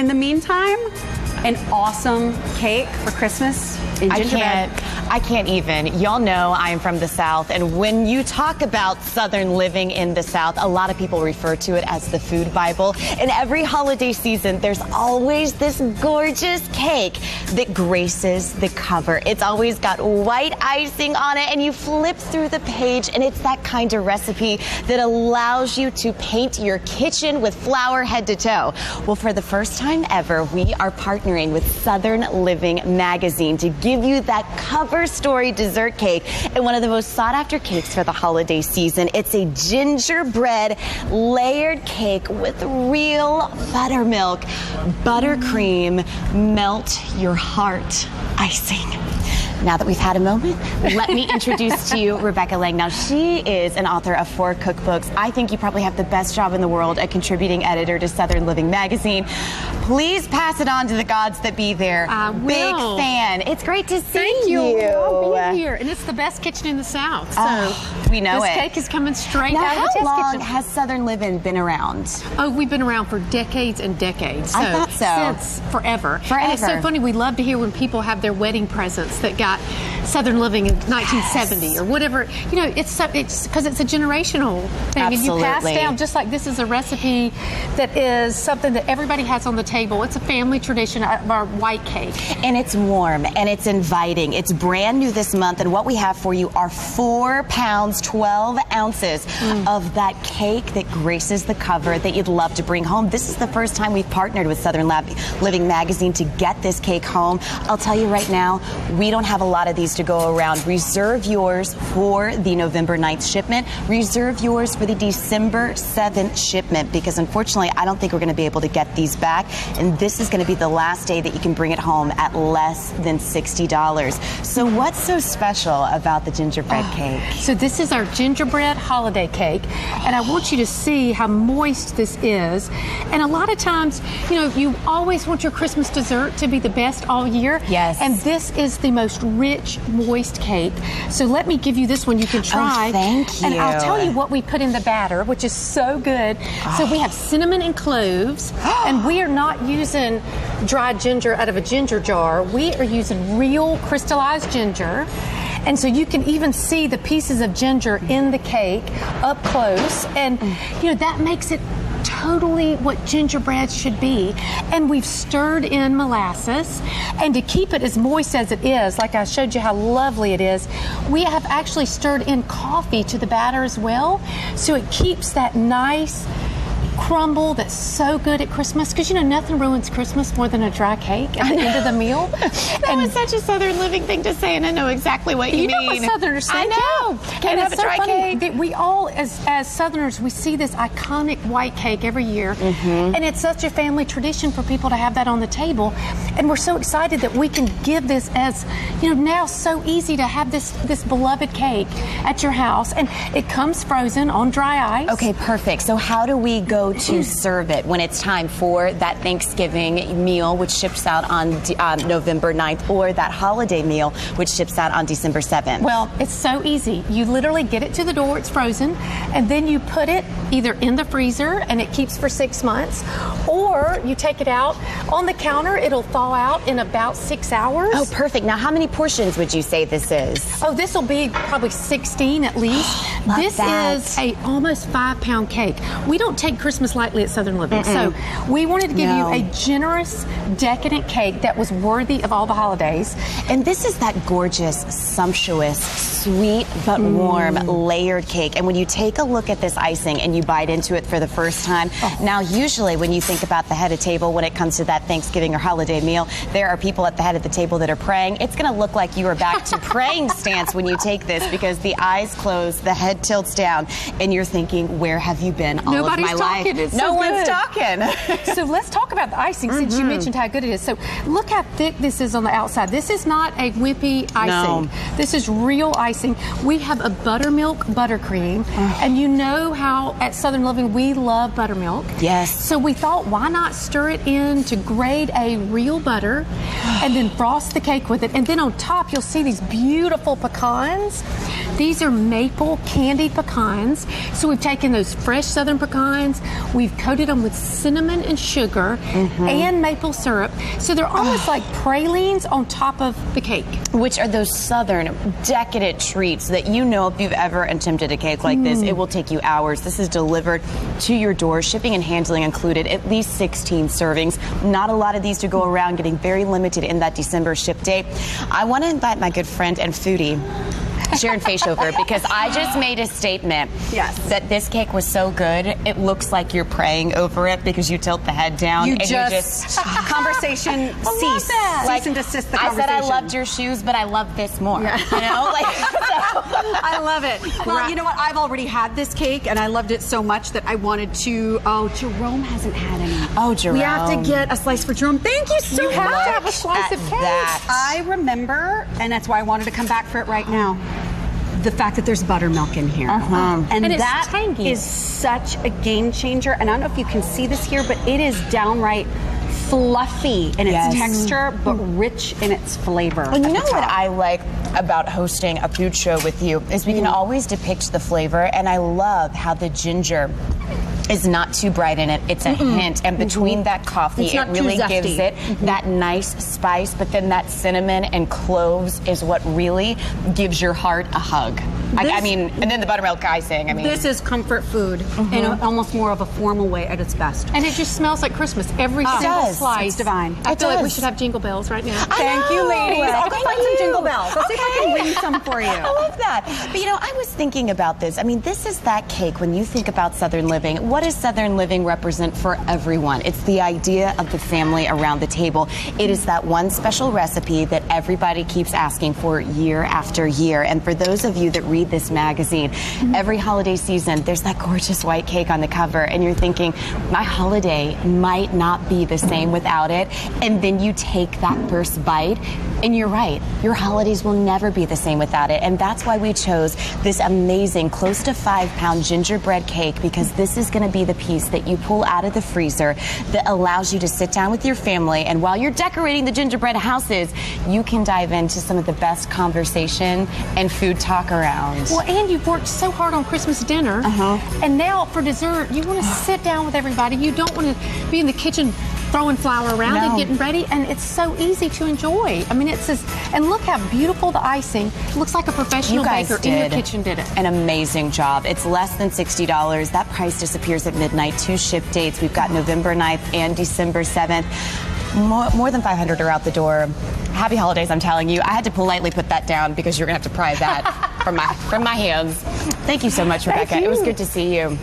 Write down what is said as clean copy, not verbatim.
in the meantime, an awesome cake for Christmas in gingerbread. I can't even. Y'all know I'm from the South, and when you talk about Southern living in the South, a lot of people refer to it as the food Bible. And every holiday season, there's always this gorgeous cake that graces the cover. It's always got white icing on it, and you flip through the page, and it's that kind of recipe that allows you to paint your kitchen with flour head to toe. Well, for the first time ever, we are partnering with Southern Living magazine to give you that cover story dessert cake, and one of the most sought after cakes for the holiday season. It's a gingerbread layered cake with real buttermilk, buttercream, melt your heart icing. Now that we've had a moment, let me introduce to you Rebecca Lang. Now, she is an author of 4 cookbooks. I think you probably have the best job in the world, a contributing editor to Southern Living magazine. Please pass it on to the gods that be there. I will. Big fan. It's great to see Thank you. I'll be here. And it's the best kitchen in the South. So we know this it. cake is coming straight Now, out of the test how long kitchen. has Southern Living been around? Oh, we've been around for decades and decades. So, I thought so. Since forever. Forever. And it's so funny. We love to hear when people have their wedding presents that got Southern Living in 1970 or whatever. You know, it's because it's a generational thing. Absolutely. And you pass down, just like this is a recipe that is something that everybody has on the table. It's a family tradition of our white cake. And it's warm and it's inviting. It's brand new this month, and what we have for you are 4 pounds, 12 ounces of that cake that graces the cover that you'd love to bring home. This is the first time we've partnered with Southern Living magazine to get this cake home. I'll tell you right now, we don't have a lot of these to go around. Reserve yours for the November 9th shipment. Reserve yours for the December 7th shipment, because unfortunately, I don't think we're going to be able to get these back, and this is going to be the last day that you can bring it home at less than $60. So what's so special about the gingerbread cake? So this is our gingerbread holiday cake, and I want you to see how moist this is. And a lot of times, you know, you always want your Christmas dessert to be the best all year. Yes. And this is the most rich, moist cake. So let me give you this one you can try. Oh, thank you. And I'll tell you what we put in the batter, which is so good. So we have cinnamon and cloves, and we are not using dried ginger out of a ginger jar. We are using real crystallized ginger. And so you can even see the pieces of ginger in the cake up close. And, you know, that makes it totally what gingerbread should be. And we've stirred in molasses, and to keep it as moist as it is, like I showed you how lovely it is, we have actually stirred in coffee to the batter as well, so it keeps that nice crumble that's so good at Christmas, because you know nothing ruins Christmas more than a dry cake at the end of the meal. That was such a Southern Living thing to say, and I know exactly what you mean. You know what Southerners say. I know. Can't have a dry cake. That we all, as Southerners, we see this iconic white cake every year, and it's such a family tradition for people to have that on the table. And we're so excited that we can give this as, you know, now so easy to have this beloved cake at your house, and it comes frozen on dry ice. Okay, perfect. So how do we go to serve it when it's time for that Thanksgiving meal, which ships out on November 9th, or that holiday meal, which ships out on December 7th? Well, it's so easy. You literally get it to the door, it's frozen, and then you put it either in the freezer and it keeps for 6 months, or you take it out on the counter. It'll thaw out in about 6 hours. Oh, perfect. Now, how many portions would you say this is? Oh, this will be probably 16 at least. Love this that. is a almost 5-pound cake. We don't take Christmas lightly at Southern Living, so we wanted to give you a generous, decadent cake that was worthy of all the holidays. And this is that gorgeous, sumptuous, sweet but warm layered cake. And when you take a look at this icing and you bite into it for the first time, now usually when you think about the head of table when it comes to that Thanksgiving or holiday meal, there are people at the head of the table that are praying. It's going to look like you are back to praying stance when you take this, because the eyes close, the head tilts down, and you're thinking, where have you been all Nobody's of my life? talking. It's no so one's good. talking. So let's talk about the icing, since you mentioned how good it is. So look how thick this is on the outside. This is not a wimpy icing. No. This is real icing. We have a buttermilk buttercream, and you know how at Southern Living we love buttermilk. Yes. So we thought, why not stir it in to grade a real butter and then frost the cake with it. And then on top, you'll see these beautiful pecans. These are maple candied pecans. So we've taken those fresh Southern pecans, We've coated them with cinnamon and sugar and maple syrup. So they're almost like pralines on top of the cake. Which are those southern decadent treats that you know if you've ever attempted a cake like this, it will take you hours. This is delivered to your door, shipping and handling included, at least 16 servings. Not a lot of these to go around, getting very limited in that December ship date. I want to invite my good friend and foodie, Sharon Faishover, because I just made a statement that this cake was so good, it looks like you're praying over it because you tilt the head down. You and just conversation cease. Cease and desist the conversation. I said I loved your shoes, but I love this more. Yeah. You know, like, I love it. Well, you know what? I've already had this cake, and I loved it so much that I wanted to. Oh, Jerome hasn't had any. Oh, Jerome. We have to get a slice for Jerome. Thank you so much. You have to have a slice of cake. That. I remember, and that's why I wanted to come back for it right now, the fact that there's buttermilk in here. And it's that tangy. is such a game changer. And I don't know if you can see this here, but it is downright fluffy in its texture, but rich in its flavor. And you know what I like about hosting a food show with you is we can always depict the flavor, and I love how the ginger is not too bright in it. It's a hint, and between that coffee, It's it not too really zesty. gives it that nice spice, but then that cinnamon and cloves is what really gives your heart a hug. I mean, and then the buttermilk icing, I mean. This is comfort food in almost more of a formal way at its best. And it just smells like Christmas. Every single does. slice. It's divine. I It feel like we does. should have jingle bells right now. Thank you, ladies. I'll go Thank find some you. jingle bells. I'll see if I can Okay. win some for you. I love that. But you know, I was thinking about this. I mean, this is that cake when you think about Southern living. What does Southern living represent for everyone? It's the idea of the family around the table. It is that one special recipe that everybody keeps asking for year after year. And for those of you that read this magazine, every holiday season, there's that gorgeous white cake on the cover, and you're thinking, my holiday might not be the same without it. And then you take that first bite, and you're right, your holidays will never be the same without it. And that's why we chose this amazing, close to 5-pound gingerbread cake, because this is going to be the piece that you pull out of the freezer that allows you to sit down with your family, and while you're decorating the gingerbread houses, you can dive into some of the best conversation and food talk around. Well, and you've worked so hard on Christmas dinner, and now for dessert, you want to sit down with everybody. You don't want to be in the kitchen throwing flour around and getting ready, and it's so easy to enjoy. I mean, it's just, and look how beautiful the icing. It looks like a professional You guys baker in your did kitchen did it. an amazing job. It's less than $60. That price disappears at midnight. 2 ship dates. We've got November 9th and December 7th. More than 500 are out the door. Happy holidays, I'm telling you. I had to politely put that down because you're going to have to pry that from my hands. Thank you so much, Rebecca. It was good to see you.